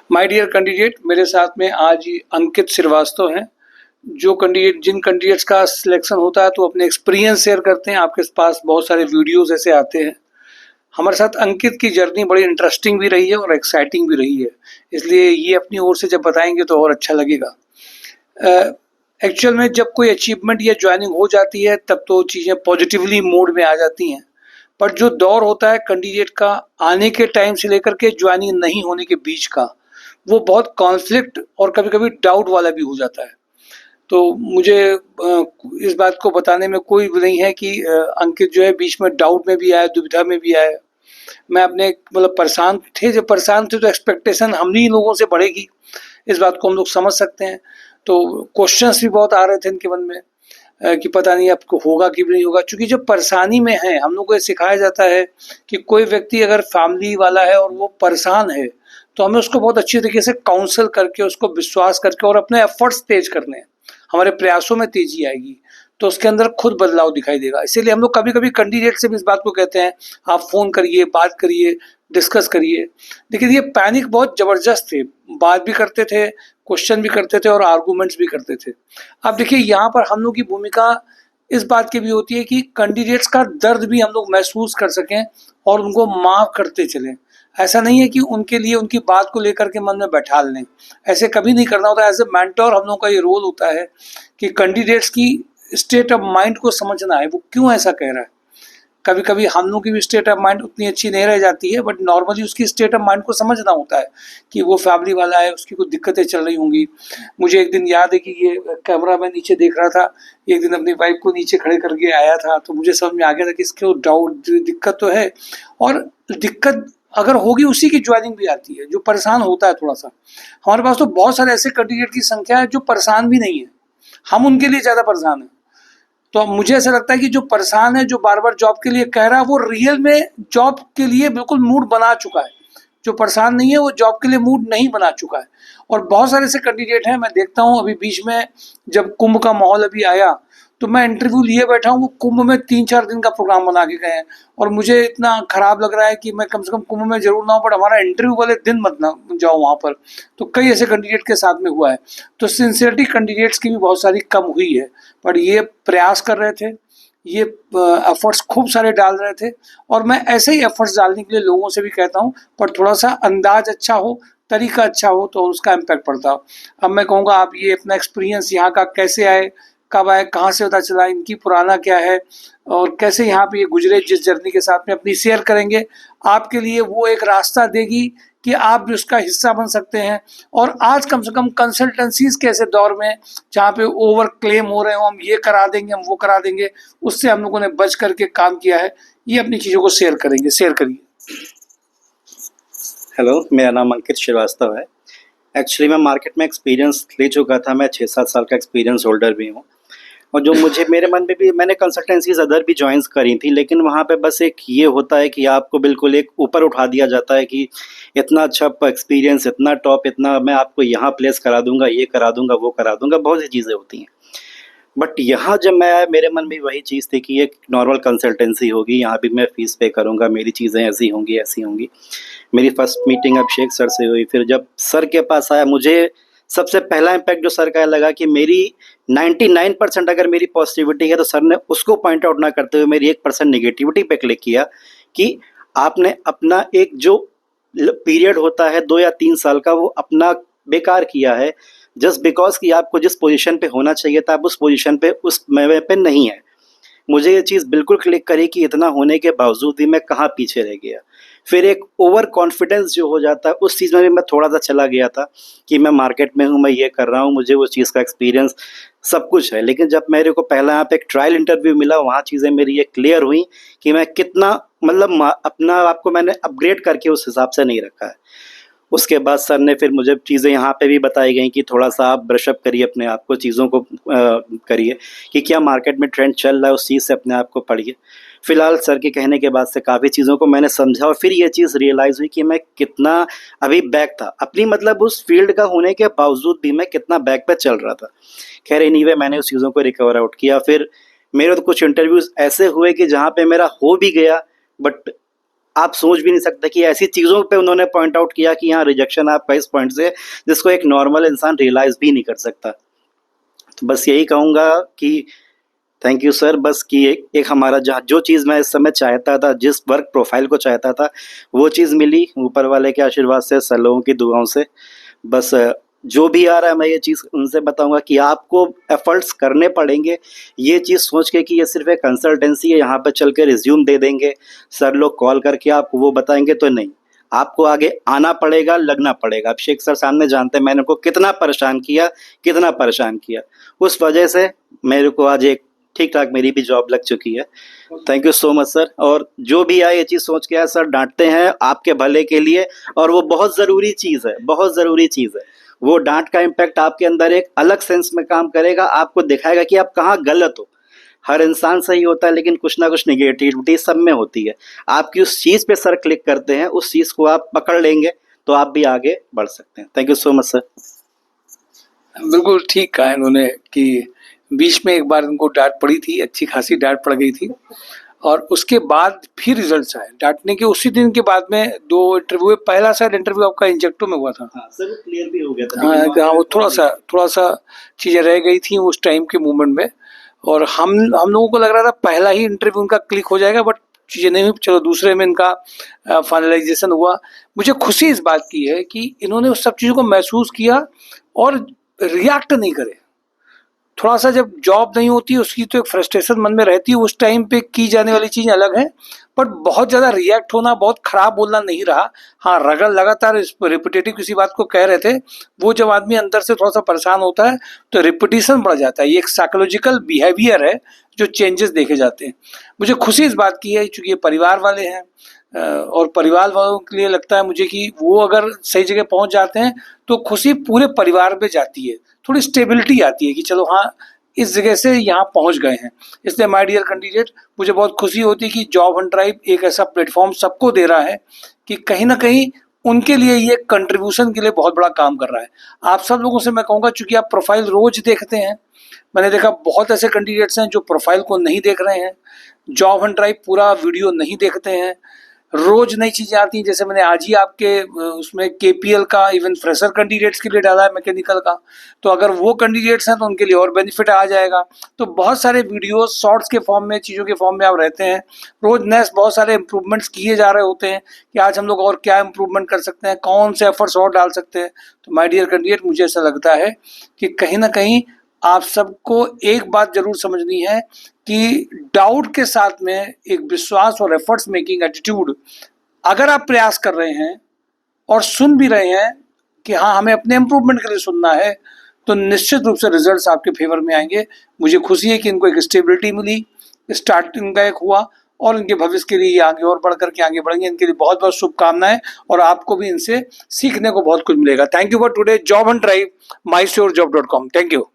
My dear candidate, मेरे साथ में आज अंकित श्रीवास्तव हैं। जिन कैंडिडेट्स का सिलेक्शन होता है तो अपने एक्सपीरियंस शेयर करते हैं। आपके पास बहुत सारे वीडियोस ऐसे आते हैं। हमारे साथ अंकित की जर्नी बड़ी इंटरेस्टिंग भी रही है और एक्साइटिंग भी रही है, इसलिए ये अपनी ओर से जब बताएंगे तो और अच्छा लगेगा। एक्चुअल में जब कोई अचीवमेंट या ज्वाइनिंग हो जाती है तब तो चीज़ें पॉजिटिवली मोड में आ जाती हैं, पर जो दौर होता है कैंडिडेट का आने के टाइम से लेकर के ज्वाइनिंग नहीं होने के बीच का, वो बहुत कॉन्फ्लिक्ट और कभी-कभी डाउट वाला भी हो जाता है। तो मुझे इस बात को बताने में कोई वो नहीं है कि अंकित जो है बीच में डाउट में भी आया, दुविधा में भी आया। मैं अपने मतलब जब परेशान थे तो एक्सपेक्टेशन हम ही लोगों से बढ़ेगी, इस बात को हम लोग समझ सकते हैं। तो क्वेश्चंस भी बहुत आ रहे थे इनके मन में कि पता नहीं आपको होगा कि नहीं होगा, क्योंकि जब परेशानी में है हम लोग को ये सिखाया जाता है कि कोई व्यक्ति अगर फैमिली वाला है और वो परेशान है तो हमें उसको बहुत अच्छी तरीके से काउंसल करके, उसको विश्वास करके और अपने एफर्ट्स तेज करने हैं। हमारे प्रयासों में तेजी आएगी तो उसके अंदर खुद बदलाव दिखाई देगा। इसीलिए हम लोग कभी कभी कैंडिडेट से भी इस बात को कहते हैं, आप फोन करिए, बात करिए, डिस्कस करिए। देखिए ये पैनिक बहुत जबरदस्त थे, बात भी करते थे, क्वेश्चन भी करते थे और आर्गूमेंट्स भी करते थे। अब देखिए यहाँ पर हम लोग की भूमिका इस बात की भी होती है कि कैंडिडेट्स का दर्द भी हम लोग महसूस कर सकें और उनको माफ करते चलें। ऐसा नहीं है कि उनके लिए उनकी बात को लेकर के मन में बैठा लें, ऐसे कभी नहीं करना होता। एज ए मेंटर हम लोग का ये रोल होता है कि कैंडिडेट्स की स्टेट ऑफ माइंड को समझना है, वो क्यों ऐसा कह रहा है। कभी कभी हम लोग की भी स्टेट ऑफ माइंड उतनी अच्छी नहीं रह जाती है, बट नॉर्मली उसकी स्टेट ऑफ माइंड को समझना होता है कि वो फैमिली वाला है, उसकी कुछ दिक्कतें चल रही होंगी। मुझे एक दिन याद है कि ये कैमरा मैं नीचे देख रहा था, एक दिन अपनी वाइफ को नीचे खड़े करके आया था, तो मुझे समझ में आ गया था कि इसको दिक्कत तो है। और दिक्कत अगर होगी उसी की ज्वाइनिंग भी आती है जो परेशान होता है थोड़ा सा। हमारे पास तो बहुत सारे ऐसे कैंडिडेट की संख्या है जो परेशान भी नहीं है, हम उनके लिए ज़्यादा परेशान हैं। तो मुझे ऐसा लगता है कि जो परेशान है, जो बार बार जॉब के लिए कह रहा है, वो रियल में जॉब के लिए बिल्कुल मूड बना चुका है। जो परेशान नहीं है वो जॉब के लिए मूड नहीं बना चुका है। और बहुत सारे ऐसे कैंडिडेट हैं, मैं देखता हूँ अभी बीच में जब कुंभ का माहौल अभी आया तो मैं इंटरव्यू लिए बैठा हूँ, वो कुंभ में 3-4 दिन का प्रोग्राम बना के गए हैं और मुझे इतना खराब लग रहा है कि मैं कम से कम कुंभ में जरूर ना हूँ, बट हमारा इंटरव्यू वाले दिन मत ना जाओ वहाँ पर। तो कई ऐसे कैंडिडेट के साथ में हुआ है। तो सिंसियरिटी कैंडिडेट्स की भी बहुत सारी कम हुई है, पर ये प्रयास कर रहे थे, ये एफर्ट्स खूब सारे डाल रहे थे और मैं ऐसे ही एफर्ट्स डालने के लिए लोगों से भी कहता हूँ, पर थोड़ा सा अंदाज अच्छा हो, तरीका अच्छा हो तो उसका इम्पैक्ट पड़ता हो। अब मैं कहूँगा आप ये अपना एक्सपीरियंस यहाँ का कैसे आए, कब आए, कहाँ से पता चला, इनकी पुराना क्या है और कैसे यहाँ पे ये गुजरे जिस जर्नी के साथ में अपनी शेयर करेंगे, आपके लिए वो एक रास्ता देगी कि आप भी उसका हिस्सा बन सकते हैं। और आज कम से कम कंसल्टेंसीज के ऐसे दौर में जहाँ पे ओवर क्लेम हो रहे हो, हम ये करा देंगे, हम वो करा देंगे, उससे हम लोगों ने बच करके काम किया है। ये अपनी चीज़ों को शेयर करेंगे, शेयर करिए। हेलो, मेरा नाम अंकित श्रीवास्तव है। एक्चुअली मैं मार्केट में एक्सपीरियंस ले चुका था, मैं 6-7 साल का एक्सपीरियंस होल्डर भी हूँ। और जो मुझे मेरे मन में भी, मैंने कंसल्टेंसीज अदर भी ज्वाइंस करी थी, लेकिन वहाँ पे बस एक ये होता है कि आपको बिल्कुल एक ऊपर उठा दिया जाता है कि इतना अच्छा एक्सपीरियंस, इतना टॉप, इतना मैं आपको यहाँ प्लेस करा दूंगा, ये करा दूंगा, वो करा दूंगा, बहुत सी चीज़ें होती हैं। बट यहाँ जब मैं आया, मेरे मन में वही चीज़ थी कि एक नॉर्मल कंसल्टेंसी होगी, यहाँ भी मैं फ़ीस पे करूँगा, मेरी चीज़ें ऐसी होंगी, ऐसी होंगी। मेरी फर्स्ट मीटिंग अभिषेक सर से हुई। फिर जब सर के पास आया, मुझे सबसे पहला इम्पैक्ट जो सर का लगा कि मेरी 99% अगर मेरी पॉजिटिविटी है तो सर ने उसको पॉइंट आउट ना करते हुए मेरी 1% नेगेटिविटी पे क्लिक किया कि आपने अपना एक जो पीरियड होता है 2 या 3 साल का, वो अपना बेकार किया है जस्ट बिकॉज कि आपको जिस पोजीशन पे होना चाहिए था आप उस पोजीशन पे, उस लेवल पे नहीं है। मुझे ये चीज़ बिल्कुल क्लिक करी कि इतना होने के बावजूद भी मैं कहाँ पीछे रह गया। फिर एक ओवर कॉन्फिडेंस जो हो जाता है, उस चीज़ में भी मैं थोड़ा सा चला गया था कि मैं मार्केट में हूँ, मैं ये कर रहा हूँ, मुझे उस चीज़ का एक्सपीरियंस सब कुछ है। लेकिन जब मेरे को पहला यहाँ पे एक ट्रायल इंटरव्यू मिला, वहाँ चीज़ें मेरी ये क्लियर हुई कि मैं कितना मतलब अपना आपको मैंने अपग्रेड करके उस हिसाब से नहीं रखा है। उसके बाद सर ने फिर मुझे चीज़ें यहाँ पे भी बताई गई कि थोड़ा सा आप ब्रशअप करिए अपने आप को, चीज़ों को करिए कि क्या मार्केट में ट्रेंड चल रहा है, उस चीज़ से अपने आप को पढ़िए। फ़िलहाल सर के कहने के बाद से काफ़ी चीज़ों को मैंने समझा और फिर ये चीज़ रियलाइज़ हुई कि मैं कितना अभी बैक था अपनी, मतलब उस फील्ड का होने के बावजूद भी मैं कितना बैक पे चल रहा था। खैर एनीवे मैंने उस चीज़ों को रिकवर आउट किया। फिर मेरे तो कुछ इंटरव्यूज़ ऐसे हुए कि जहाँ पे मेरा हो भी गया, बट आप सोच भी नहीं सकते कि ऐसी चीज़ों पे उन्होंने पॉइंट आउट किया कि यहाँ रिजेक्शन आपका इस पॉइंट से, जिसको एक नॉर्मल इंसान रियलाइज़ भी नहीं कर सकता। तो बस यही कहूँगा कि थैंक यू सर, बस कि एक हमारा जहाँ जो चीज़ मैं इस समय चाहता था, जिस वर्क प्रोफाइल को चाहता था, वो चीज़ मिली ऊपर वाले के आशीर्वाद से, सर लोगों की दुआओं से। बस जो भी आ रहा है मैं ये चीज़ उनसे बताऊंगा कि आपको एफर्ट्स करने पड़ेंगे। ये चीज़ सोच के कि ये सिर्फ एक कंसल्टेंसी है, यहाँ पे चल के रिज्यूम दे देंगे, सर लोग कॉल करके आपको वो बताएंगे, तो नहीं, आपको आगे आना पड़ेगा, लगना पड़ेगा। अभिषेक सर सामने जानते हैं मैंने उनको कितना परेशान किया, उस वजह से मेरे को आज एक ठीक ठाक मेरी भी जॉब लग चुकी है। Thank you so much sir. और जो भी आए ये चीज़ सोच के आए, सर डांटते हैं आपके भले के लिए, और वो बहुत ज़रूरी चीज़ है, बहुत ज़रूरी चीज़ है। वो डांट का इम्पैक्ट आपके अंदर एक अलग सेंस में काम करेगा, आपको दिखाएगा कि आप कहाँ गलत हो। हर इंसान सही होता है, लेकिन कुछ ना कुछ निगेटिविटी सब में होती है। आपकी उस चीज़ पे सर क्लिक करते हैं, उस चीज़ को आप पकड़ लेंगे तो आप भी आगे बढ़ सकते हैं। Thank you so much sir. बिल्कुल ठीक कहा इन्होंने कि बीच में एक बार इनको डांट पड़ी थी, अच्छी खासी डांट पड़ गई थी, और उसके बाद फिर रिजल्ट्स आए। डांटने के उसी दिन के बाद में 2 इंटरव्यू, पहला शायद इंटरव्यू आपका इंजेक्टो में हुआ था। हाँ सर, वो क्लियर भी हो गया था। हाँ, वो थोड़ा सा चीज़ें रह गई थी उस टाइम के मूवमेंट में, और हम लोगों को लग रहा था पहला ही इंटरव्यू उनका क्लिक हो जाएगा, बट चीज़ें नहीं हुई। चलो दूसरे में इनका फाइनलाइजेशन हुआ। मुझे खुशी इस बात की है कि इन्होंने उस सब चीज़ों को महसूस किया और रिएक्ट नहीं करे। थोड़ा सा जब जॉब नहीं होती उसकी तो एक फ्रस्ट्रेशन मन में रहती है, उस टाइम पे की जाने वाली चीज़ अलग है, बट बहुत ज़्यादा रिएक्ट होना, बहुत खराब बोलना नहीं रहा। हाँ, अगर लगातार रिपीटेटिव किसी बात को कह रहे थे, वो जब आदमी अंदर से थोड़ा सा परेशान होता है तो रिपीटिशन बढ़ जाता है। ये एक साइकोलॉजिकल बिहेवियर है जो चेंजेस देखे जाते हैं। मुझे खुशी इस बात की है चूँकि ये परिवार वाले हैं, और परिवार वालों के लिए लगता है मुझे कि वो अगर सही जगह पहुंच जाते हैं तो खुशी पूरे परिवार पे जाती है, थोड़ी स्टेबिलिटी आती है कि चलो हाँ, इस जगह से यहाँ पहुंच गए हैं। इसलिए माय डियर कैंडिडेट, मुझे बहुत खुशी होती है कि जॉब हंट ड्राइव एक ऐसा प्लेटफॉर्म सबको दे रहा है कि कहीं ना कहीं उनके लिए ये कंट्रीब्यूशन के लिए बहुत बड़ा काम कर रहा है। आप सब लोगों से मैं कहूँगा, चूंकि आप प्रोफाइल रोज देखते हैं, मैंने देखा बहुत ऐसे कैंडिडेट्स हैं जो प्रोफाइल को नहीं देख रहे हैं, जॉब हंट ड्राइव पूरा वीडियो नहीं देखते हैं, रोज नई चीजें आती हैं। जैसे मैंने आज ही आपके उसमें केपीएल का इवन फ्रेशर कैंडिडेट्स के लिए डाला है, मैकेनिकल का, तो अगर वो कैंडिडेट्स हैं तो उनके लिए और बेनिफिट आ जाएगा। तो बहुत सारे वीडियोस शॉर्ट्स के फॉर्म में, चीज़ों के फॉर्म में आप रहते हैं, रोज नए बहुत सारे इंप्रूवमेंट्स किए जा रहे होते हैं कि आज हम लोग और क्या इंप्रूवमेंट कर सकते हैं, कौन से एफर्ट्स और डाल सकते हैं। तो माय डियर कैंडिडेट, मुझे ऐसा लगता है कि कहीं ना कहीं आप सबको एक बात जरूर समझनी है कि डाउट के साथ में एक विश्वास और एफर्ट्स मेकिंग एटीट्यूड अगर आप प्रयास कर रहे हैं और सुन भी रहे हैं कि हाँ, हमें अपने इम्प्रूवमेंट के लिए सुनना है, तो निश्चित रूप से रिजल्ट्स आपके फेवर में आएंगे। मुझे खुशी है कि इनको एक स्टेबिलिटी मिली, स्टार्टिंग का एक हुआ, और इनके भविष्य के लिए आगे और बढ़ करके आगे बढ़ेंगे। इनके लिए बहुत बहुत शुभकामनाएं, और आपको भी इनसे सीखने को बहुत कुछ मिलेगा। Thank you for today. Job Hunt drive, mysurejob.com। Thank you.